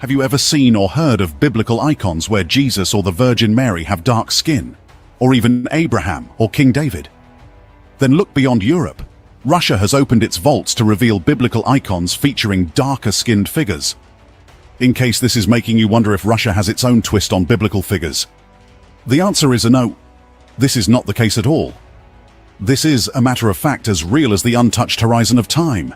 Have you ever seen or heard of biblical icons where Jesus or the Virgin Mary have dark skin? Or even Abraham or King David? Then look beyond Europe. Russia has opened its vaults to reveal biblical icons featuring darker-skinned figures. In case this is making you wonder if Russia has its own twist on biblical figures, the answer is a no. This is not the case at all. This is, a matter of fact, as real as the untouched horizon of time.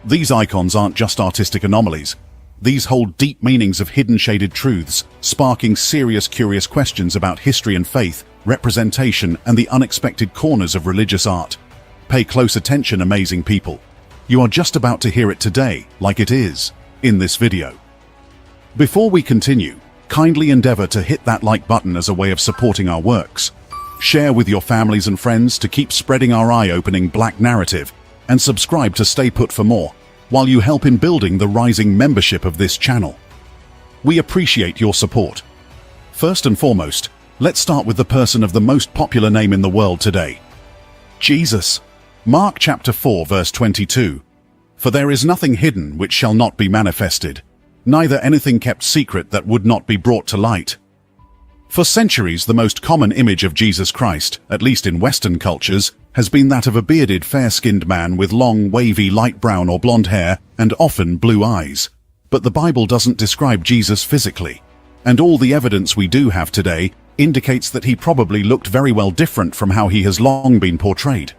These icons aren't just artistic anomalies. These hold deep meanings of hidden shaded truths, sparking serious, curious questions about history and faith, representation, and the unexpected corners of religious art. Pay close attention, amazing people. You are just about to hear it today, like it is, in this video. Before we continue, kindly endeavor to hit that like button as a way of supporting our works. Share with your families and friends to keep spreading our eye-opening black narrative, and subscribe to stay put for more, while you help in building the rising membership of this channel. We appreciate your support. First and foremost, let's start with the person of the most popular name in the world today, Jesus. Mark chapter 4 verse 22. For there is nothing hidden which shall not be manifested, neither anything kept secret that would not be brought to light. For centuries, the most common image of Jesus Christ, at least in Western cultures, has been that of a bearded, fair-skinned man with long, wavy, light brown or blonde hair and often blue eyes. But the Bible doesn't describe Jesus physically, and all the evidence we do have today indicates that he probably looked very well different from how he has long been portrayed.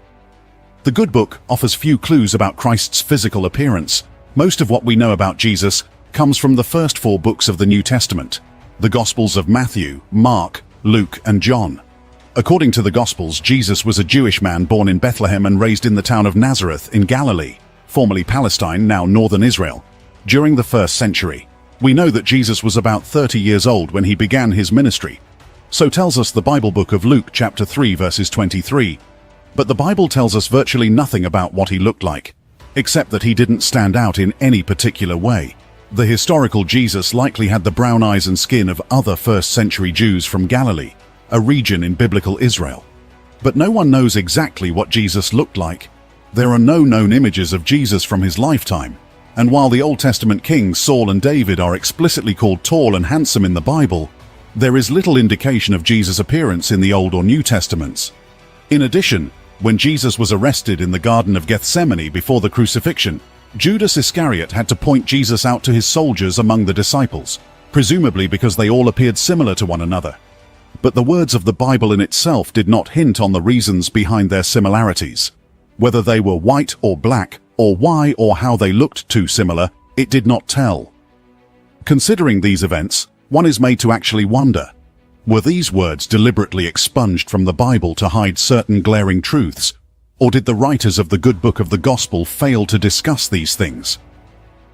The Good Book offers few clues about Christ's physical appearance. Most of what we know about Jesus comes from the first 4 books of the New Testament, the Gospels of Matthew, Mark, Luke, and John. According to the Gospels, Jesus was a Jewish man born in Bethlehem and raised in the town of Nazareth in Galilee, formerly Palestine, now northern Israel. During the 1st century, we know that Jesus was about 30 years old when he began his ministry. So tells us the Bible book of Luke chapter 3 verses 23. But the Bible tells us virtually nothing about what he looked like, except that he didn't stand out in any particular way. The historical Jesus likely had the brown eyes and skin of other 1st century Jews from Galilee, a region in biblical Israel. But no one knows exactly what Jesus looked like. There are no known images of Jesus from his lifetime, and while the Old Testament kings Saul and David are explicitly called tall and handsome in the Bible, there is little indication of Jesus' appearance in the Old or New Testaments. In addition, when Jesus was arrested in the Garden of Gethsemane before the crucifixion, Judas Iscariot had to point Jesus out to his soldiers among the disciples, presumably because they all appeared similar to one another. But the words of the Bible in itself did not hint on the reasons behind their similarities. Whether they were white or black, or why or how they looked too similar, it did not tell. Considering these events, one is made to actually wonder, were these words deliberately expunged from the Bible to hide certain glaring truths? Or did the writers of the Good Book of the Gospel fail to discuss these things?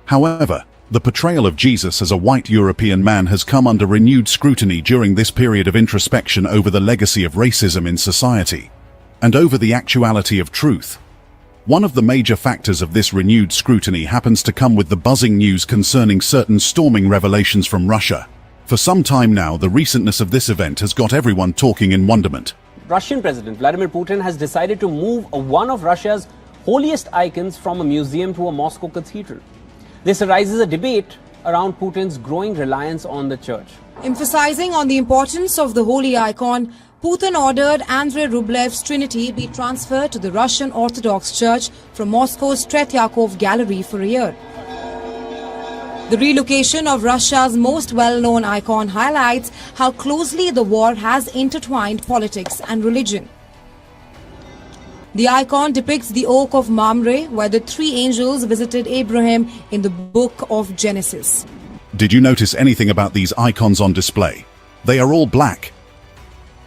However, the portrayal of Jesus as a white European man has come under renewed scrutiny during this period of introspection over the legacy of racism in society, and over the actuality of truth. One of the major factors of this renewed scrutiny happens to come with the buzzing news concerning certain storming revelations from Russia. For some time now, the recentness of this event has got everyone talking in wonderment. Russian President Vladimir Putin has decided to move one of Russia's holiest icons from a museum to a Moscow cathedral. This arises a debate around Putin's growing reliance on the church. Emphasizing on the importance of the holy icon, Putin ordered Andrei Rublev's Trinity be transferred to the Russian Orthodox Church from Moscow's Tretyakov Gallery for a year. The relocation of Russia's most well-known icon highlights how closely the war has intertwined politics and religion. The icon depicts the oak of Mamre, where the 3 angels visited Abraham in the book of Genesis. Did you notice anything about these icons on display? They are all black.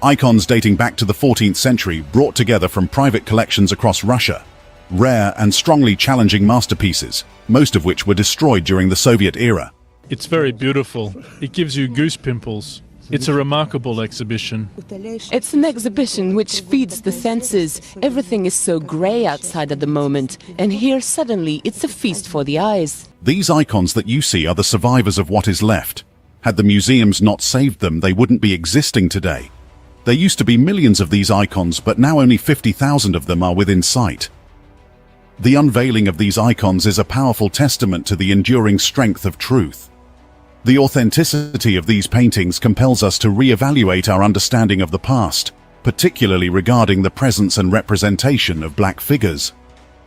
Icons dating back to the 14th century, brought together from private collections across Russia. Rare and strongly challenging masterpieces, most of which were destroyed during the Soviet era. It's very beautiful. It gives you goose pimples. It's a remarkable exhibition. It's an exhibition which feeds the senses. Everything is so grey outside at the moment, and here suddenly it's a feast for the eyes. These icons that you see are the survivors of what is left. Had the museums not saved them, they wouldn't be existing today. There used to be millions of these icons, but now only 50,000 of them are within sight. The unveiling of these icons is a powerful testament to the enduring strength of truth. The authenticity of these paintings compels us to re-evaluate our understanding of the past, particularly regarding the presence and representation of black figures.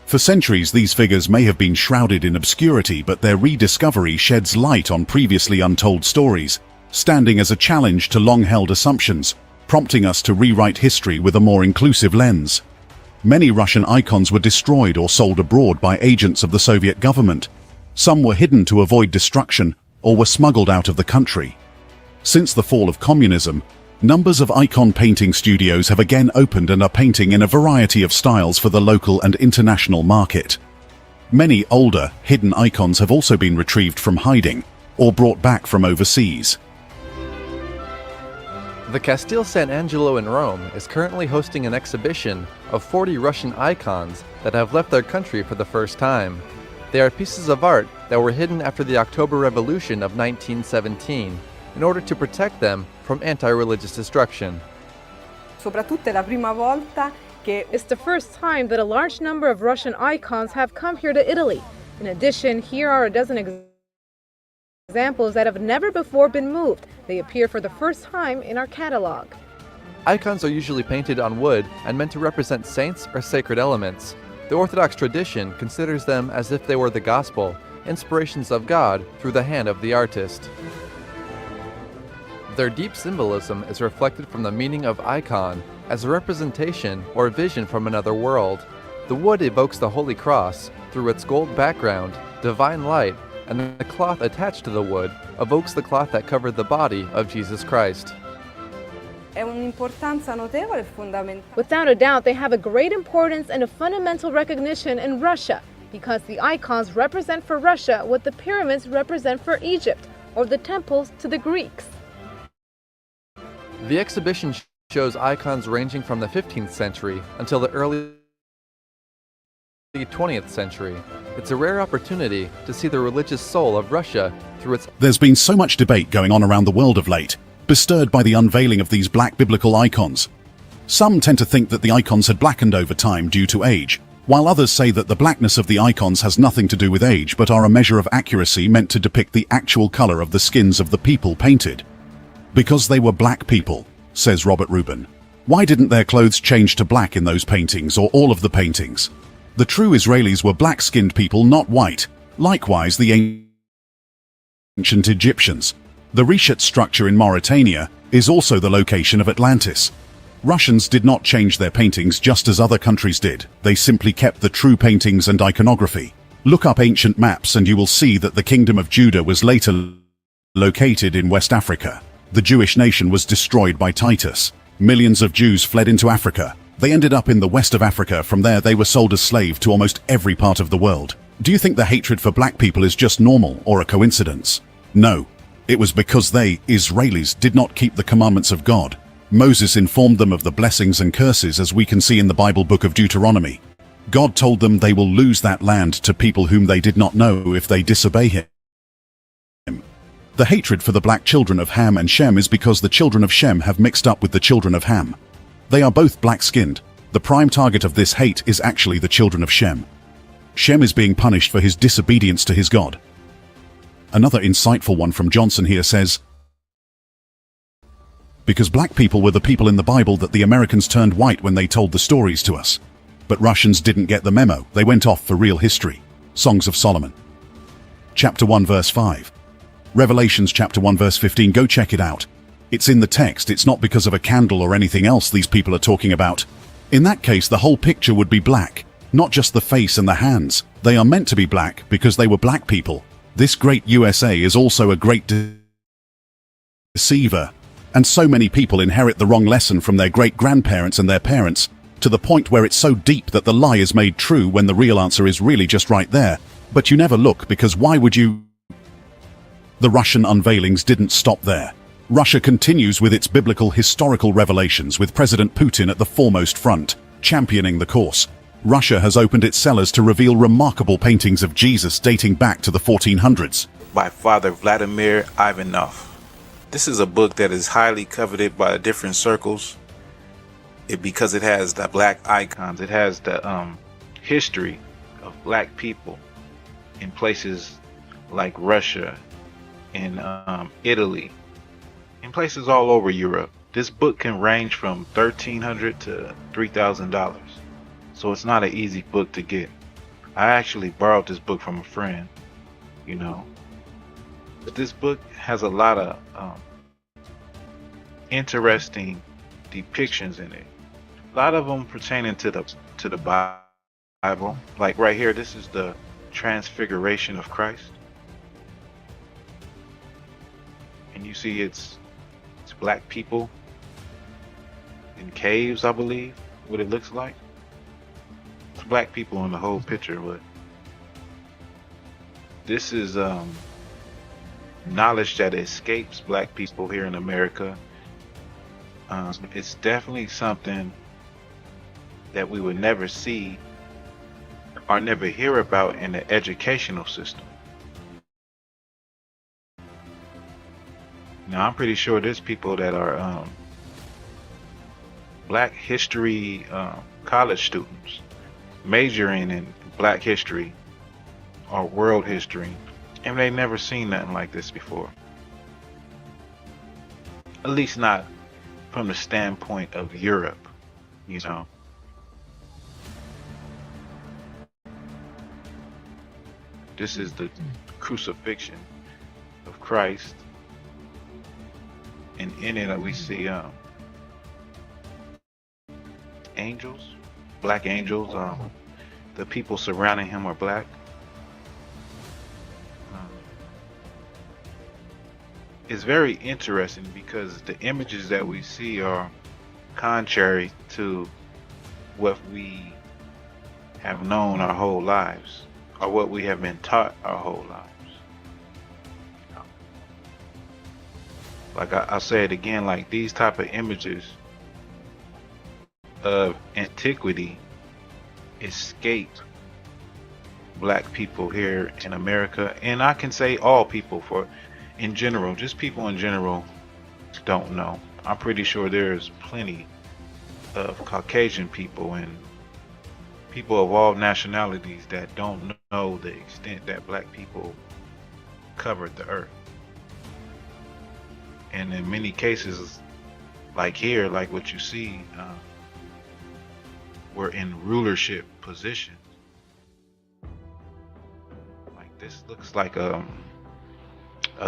For centuries, these figures may have been shrouded in obscurity, but their rediscovery sheds light on previously untold stories, standing as a challenge to long-held assumptions, prompting us to rewrite history with a more inclusive lens. Many Russian icons were destroyed or sold abroad by agents of the Soviet government. Some were hidden to avoid destruction or were smuggled out of the country. Since the fall of communism, numbers of icon painting studios have again opened and are painting in a variety of styles for the local and international market. Many older, hidden icons have also been retrieved from hiding or brought back from overseas. The Castel San Angelo in Rome is currently hosting an exhibition of 40 Russian icons that have left their country for the first time. They are pieces of art that were hidden after the October Revolution of 1917 in order to protect them from anti-religious destruction. Soprattutto è la prima volta che It's the first time that a large number of Russian icons have come here to Italy. In addition, here are a dozen examples that have never before been moved. They appear for the first time in our catalog. Icons are usually painted on wood and meant to represent saints or sacred elements. The Orthodox tradition considers them as if they were the gospel, inspirations of God through the hand of the artist. Their deep symbolism is reflected from the meaning of icon as a representation or vision from another world. The wood evokes the Holy Cross through its gold background, divine light, and the cloth attached to the wood evokes the cloth that covered the body of Jesus Christ. è un'importanza notevole e fondamentale. Without a doubt, they have a great importance and a fundamental recognition in Russia, because the icons represent for Russia what the pyramids represent for Egypt, or the temples to the Greeks. The exhibition shows icons ranging from the 15th century until the early 20th century. It's a rare opportunity to see the religious soul of Russia through its... There's been so much debate going on around the world of late, bestirred by the unveiling of these black biblical icons. Some tend to think that the icons had blackened over time due to age, while others say that the blackness of the icons has nothing to do with age but are a measure of accuracy meant to depict the actual color of the skins of the people painted. Because they were black people, says Robert Rubin. Why didn't their clothes change to black in those paintings or all of the paintings? The true Israelis were black-skinned people, not white. Likewise, the ancient Egyptians. The Reshet structure in Mauritania is also the location of Atlantis. Russians did not change their paintings just as other countries did. They simply kept the true paintings and iconography. Look up ancient maps and you will see that the Kingdom of Judah was later located in West Africa. The Jewish nation was destroyed by Titus. Millions of Jews fled into Africa. They ended up in the west of Africa. From there they were sold as slaves to almost every part of the world. Do you think the hatred for black people is just normal or a coincidence? No. It was because they, Israelis, did not keep the commandments of God. Moses informed them of the blessings and curses, as we can see in the Bible book of Deuteronomy. God told them they will lose that land to people whom they did not know if they disobey him. The hatred for the black children of Ham and Shem is because the children of Shem have mixed up with the children of Ham. They are both black-skinned. The prime target of this hate is actually the children of Shem. Shem is being punished for his disobedience to his God. Another insightful one from Johnson here says, because black people were the people in the Bible that the Americans turned white when they told the stories to us. But Russians didn't get the memo. They went off for real history. Songs of Solomon. Chapter 1 verse 5. Revelations chapter 1 verse 15. Go check it out. It's in the text. It's not because of a candle or anything else these people are talking about. In that case, the whole picture would be black, not just the face and the hands. They are meant to be black because they were black people. This great USA is also a great deceiver. And so many people inherit the wrong lesson from their great-grandparents and their parents, to the point where it's so deep that the lie is made true when the real answer is really just right there. But you never look, because why would you? The Russian unveilings didn't stop there. Russia continues with its biblical historical revelations, with President Putin at the foremost front, championing the course. Russia has opened its cellars to reveal remarkable paintings of Jesus dating back to the 1400s. By Father Vladimir Ivanov. This is a book that is highly coveted by different circles because it has the black icons. It has the history of black people in places like Russia in Italy, in places all over Europe. This book can range from $1,300 to $3,000, so it's not an easy book to get. I actually borrowed this book from a friend, you know. But this book has a lot of interesting depictions in it. A lot of them pertaining to the Bible. Like right here, this is the Transfiguration of Christ, and you see it's black people in caves, I believe, what it looks like. It's black people in the whole picture, but this is knowledge that escapes black people here in America. It's definitely something that we would never see or never hear about in the educational system. Now, I'm pretty sure there's people that are black history college students majoring in black history or world history, and they never seen nothing like this before. At least not from the standpoint of Europe, you know. This is the crucifixion of Christ, and in it we see angels, black angels. The people surrounding him are black. It's very interesting because the images that we see are contrary to what we have known our whole lives, or what we have been taught our whole lives. Like I'll say it again, like these type of images of antiquity escape black people here in America, and I can say all people, for in general, just people in general don't know. I'm pretty sure there's plenty of Caucasian people and people of all nationalities that don't know the extent that black people covered the earth. And in many cases, like here, like what you see, we're in rulership positions. Like this looks like a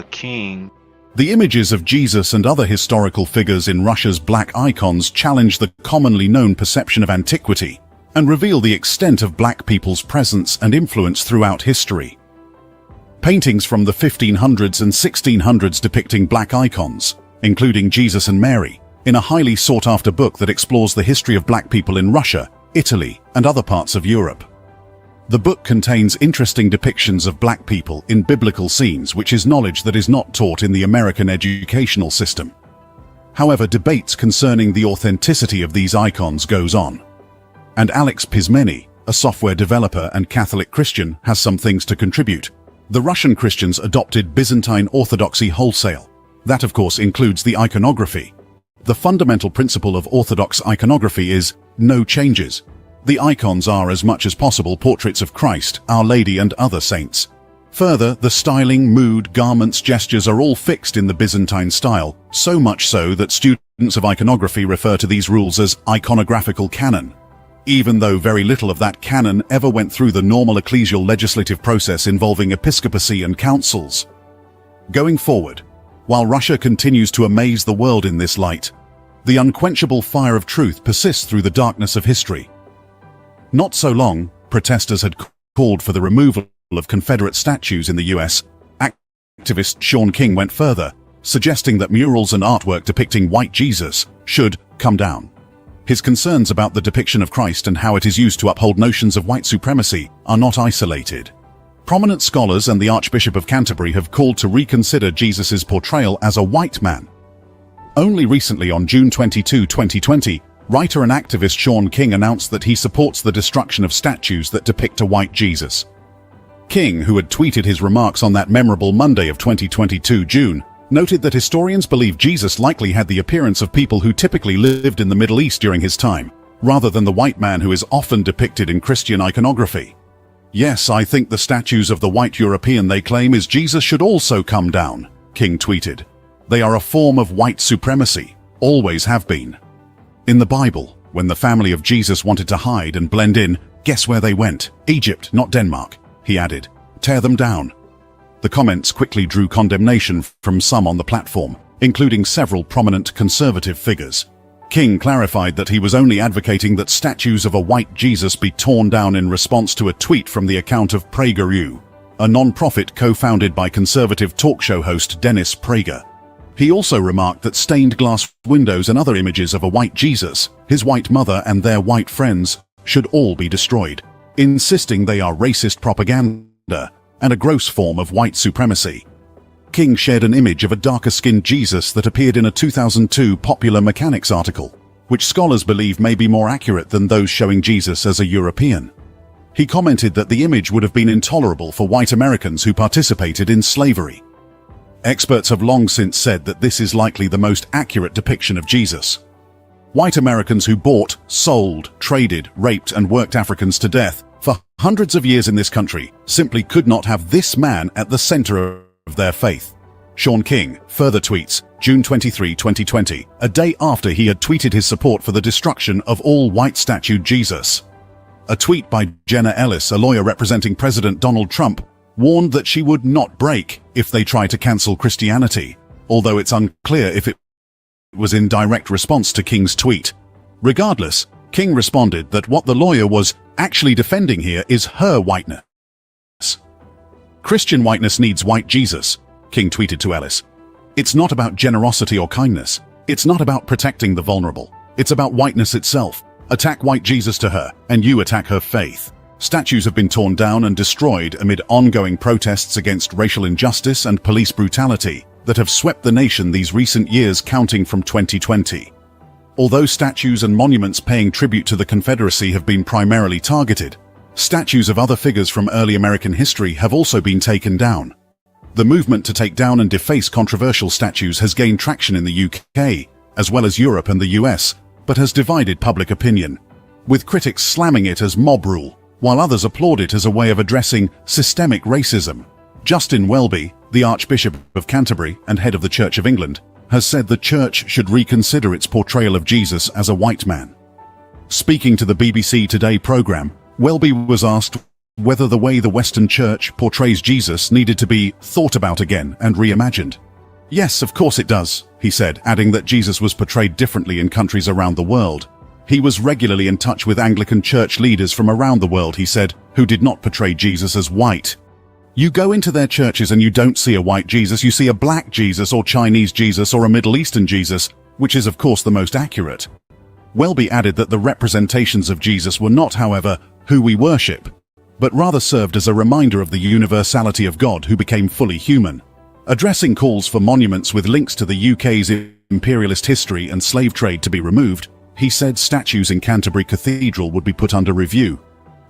king. The images of Jesus and other historical figures in Russia's black icons challenge the commonly known perception of antiquity and reveal the extent of black people's presence and influence throughout history. Paintings from the 1500s and 1600s depicting black icons, including Jesus and Mary, in a highly sought-after book that explores the history of black people in Russia, Italy, and other parts of Europe. The book contains interesting depictions of black people in biblical scenes, which is knowledge that is not taught in the American educational system. However, debates concerning the authenticity of these icons goes on. And Alex Pismeni, a software developer and Catholic Christian, has some things to contribute. The Russian Christians adopted Byzantine Orthodoxy wholesale. That, of course, includes the iconography. The fundamental principle of Orthodox iconography is no changes. The icons are as much as possible portraits of Christ, Our Lady, and other saints. Further, the styling, mood, garments, gestures are all fixed in the Byzantine style, so much so that students of iconography refer to these rules as iconographical canon, even though very little of that canon ever went through the normal ecclesial legislative process involving episcopacy and councils. Going forward, while Russia continues to amaze the world in this light, the unquenchable fire of truth persists through the darkness of history. Not so long, protesters had called for the removal of Confederate statues in the US. Activist Shaun King went further, suggesting that murals and artwork depicting white Jesus should come down. His concerns about the depiction of Christ and how it is used to uphold notions of white supremacy are not isolated. Prominent scholars and the Archbishop of Canterbury have called to reconsider Jesus's portrayal as a white man. Only recently, on June 22, 2020, writer and activist Shaun King announced that he supports the destruction of statues that depict a white Jesus. King, who had tweeted his remarks on that memorable Monday of 2022 June, noted that historians believe Jesus likely had the appearance of people who typically lived in the Middle East during his time, rather than the white man who is often depicted in Christian iconography. Yes, I think the statues of the white European they claim is Jesus should also come down, King tweeted. They are a form of white supremacy, always have been. In the Bible, when the family of Jesus wanted to hide and blend in, guess where they went? Egypt, not Denmark, he added. Tear them down. The comments quickly drew condemnation from some on the platform, including several prominent conservative figures. King clarified that he was only advocating that statues of a white Jesus be torn down in response to a tweet from the account of PragerU, a non-profit co-founded by conservative talk show host Dennis Prager. He also remarked that stained glass windows and other images of a white Jesus, his white mother and their white friends should all be destroyed, insisting they are racist propaganda and a gross form of white supremacy. King shared an image of a darker-skinned Jesus that appeared in a 2002 Popular Mechanics article, which scholars believe may be more accurate than those showing Jesus as a European. He commented that the image would have been intolerable for white Americans who participated in slavery. Experts have long since said that this is likely the most accurate depiction of Jesus. White Americans who bought, sold, traded, raped and worked Africans to death for hundreds of years in this country simply could not have this man at the center of their faith. Sean King further tweets, June 23, 2020, a day after he had tweeted his support for the destruction of all white-statued Jesus. A tweet by Jenna Ellis, a lawyer representing President Donald Trump, warned that she would not break if they try to cancel Christianity, although it's unclear if it was in direct response to King's tweet. Regardless, King responded that what the lawyer was actually defending here is her whiteness. Christian whiteness needs white Jesus, King tweeted to Ellis. It's not about generosity or kindness. It's not about protecting the vulnerable. It's about whiteness itself. Attack white Jesus to her, and you attack her faith. Statues have been torn down and destroyed amid ongoing protests against racial injustice and police brutality that have swept the nation these recent years, counting from 2020. Although statues and monuments paying tribute to the Confederacy have been primarily targeted, statues of other figures from early American history have also been taken down. The movement to take down and deface controversial statues has gained traction in the UK, as well as Europe and the US, but has divided public opinion, with critics slamming it as mob rule, while others applaud it as a way of addressing systemic racism. Justin Welby, the Archbishop of Canterbury and head of the Church of England, has said the Church should reconsider its portrayal of Jesus as a white man. Speaking to the BBC Today programme, Welby was asked whether the way the Western Church portrays Jesus needed to be thought about again and reimagined. Yes, of course it does, he said, adding that Jesus was portrayed differently in countries around the world. He was regularly in touch with Anglican church leaders from around the world, he said, who did not portray Jesus as white. You go into their churches and you don't see a white Jesus, you see a black Jesus or Chinese Jesus or a Middle Eastern Jesus, which is of course the most accurate. Welby added that the representations of Jesus were not, however, who we worship, but rather served as a reminder of the universality of God who became fully human. Addressing calls for monuments with links to the UK's imperialist history and slave trade to be removed, he said statues in Canterbury Cathedral would be put under review.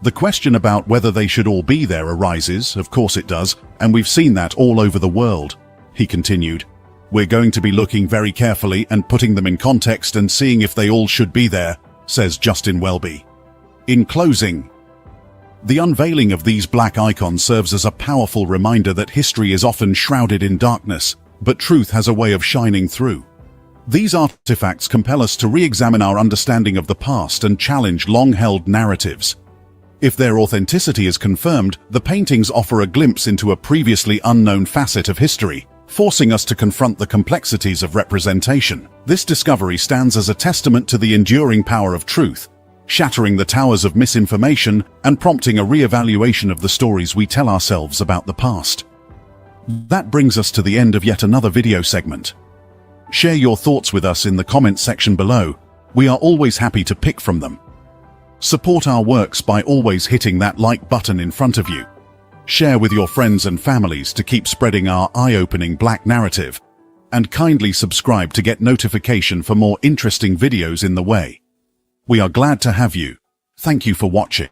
The question about whether they should all be there arises, of course it does, and we've seen that all over the world, he continued. We're going to be looking very carefully and putting them in context and seeing if they all should be there, says Justin Welby. In closing, the unveiling of these black icons serves as a powerful reminder that history is often shrouded in darkness, but truth has a way of shining through. These artifacts compel us to re-examine our understanding of the past and challenge long-held narratives. If their authenticity is confirmed, the paintings offer a glimpse into a previously unknown facet of history, forcing us to confront the complexities of representation. This discovery stands as a testament to the enduring power of truth, shattering the towers of misinformation and prompting a re-evaluation of the stories we tell ourselves about the past. That brings us to the end of yet another video segment. Share your thoughts with us in the comments section below. We are always happy to pick from them. Support our works by always hitting that like button in front of you. Share with your friends and families to keep spreading our eye-opening black narrative. And kindly subscribe to get notification for more interesting videos in the way. We are glad to have you. Thank you for watching.